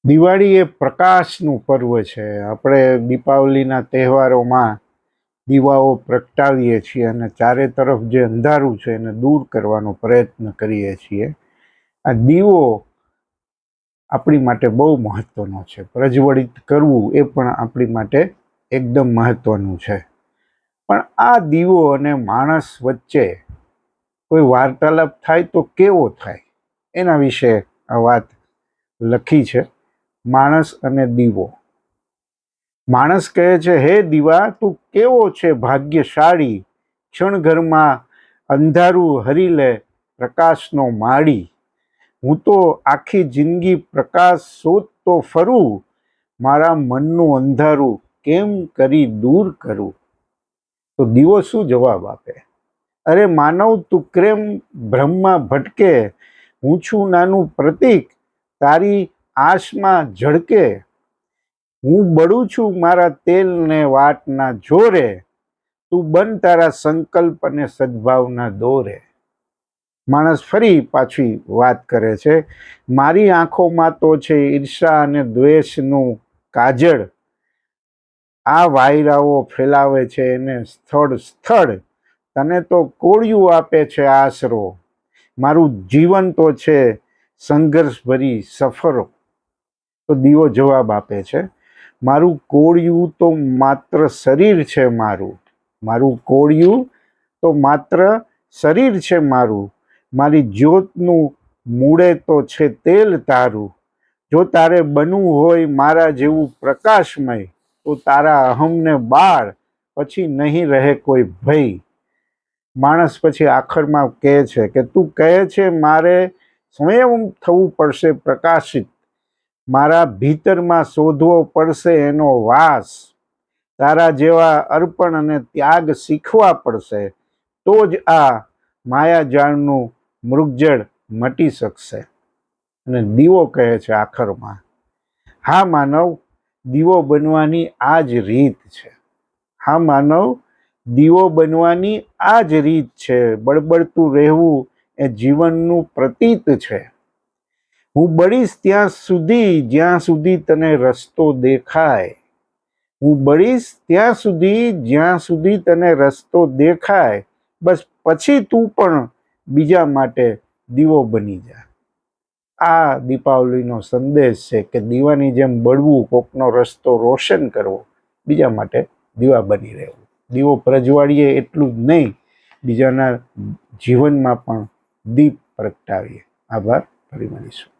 દિવાળી એ પ્રકાશનું પર્વ છે. આપણે દીપાવલીના તહેવારોમાં દીવાઓ પ્રગટાવીએ છીએ અને ચારે તરફ જે અંધારું છે એને દૂર કરવાનો પ્રયત્ન કરીએ છીએ. આ દીવો આપણી માટે બહુ મહત્વનો છે. પ્રજ્વલિત કરવું એ પણ આપણી માટે એકદમ મહત્વનું છે. પણ આ દીવો અને માણસ વચ્ચે કોઈ વાર્તાલાપ થાય તો કેવો થાય, એના વિશે આ વાત લખી છે. માણસ અને દીવો. માણસ કહે છે, હે દીવા, તું કેવો છે ભાગ્યશાળી, ક્ષણઘરમાં અંધારું હરી લે પ્રકાશનો માળી. હું તો આખી જિંદગી પ્રકાશ શોધતો ફરું, મારા મનનું અંધારું કેમ કરી દૂર કરું. તો દીવો શું જવાબ આપે? અરે માનવ, તું કેમ ભ્રમમાં ભટકે, હું છું નાનું પ્રતીક તારી આશમાં ઝળકે. હું બળું છું મારા તેલ ને વાટના જોરે, તું બન તારા સંકલ્પ અને સદભાવના દોરે. માણસ ફરી પાછી વાત કરે છે, મારી આંખોમાં તો છે ઈર્ષા અને દ્વેષનું કાજળ, આ વાયરાઓ ફેલાવે છે એને સ્થળ સ્થળ, તને તો કોળિયું આપે છે આશરો, મારું જીવન તો છે સંઘર્ષભરી સફરો. તો દીવો જવાબ આપે છે, મારું કોળિયું તો માત્ર શરીર છે મારું, મારું કોળિયું તો માત્ર શરીર છે મારું, મારી જ્યોતનું મૂળે તો છે તેલ તારું. જો તારે બનવું હોય મારા જેવું પ્રકાશમય, તો તારા અહમને બાળ, પછી નહીં રહે કોઈ ભય. માણસ પછી આખરમાં કહે છે કે તું કહે છે મારે સ્વયં થવું પડશે પ્રકાશિત, મારા ભીતરમાં શોધવો પડશે એનો વાસ, તારા જેવા અર્પણ અને ત્યાગ શીખવા પડશે, તો જ આ માયાજાળનું મૃગજળ મટી શકશે. અને દીવો કહે છે આખરમાં, હા માનવ, દીવો બનવાની આ જ રીત છે. હા માનવ, દીવો બનવાની આ જ રીત છે. બળબડતું રહેવું એ જીવનનું પ્રતીત છે. હું બળીશ ત્યાં સુધી જ્યાં સુધી તને રસ્તો દેખાય, હું બળીશ ત્યાં સુધી જ્યાં સુધી તને રસ્તો દેખાય, બસ પછી તું પણ બીજા માટે દીવો બની જા. આ દીપાવલીનો સંદેશ છે કે દીવાની જેમ બળવું, કોકનો રસ્તો રોશન કરવો, બીજા માટે દીવા બની રહેવું. દીવો પ્રજવાળીએ એટલું જ નહીં, બીજાના જીવનમાં પણ દીપ પ્રગટાવીએ. આભાર. ફરી મળીશું.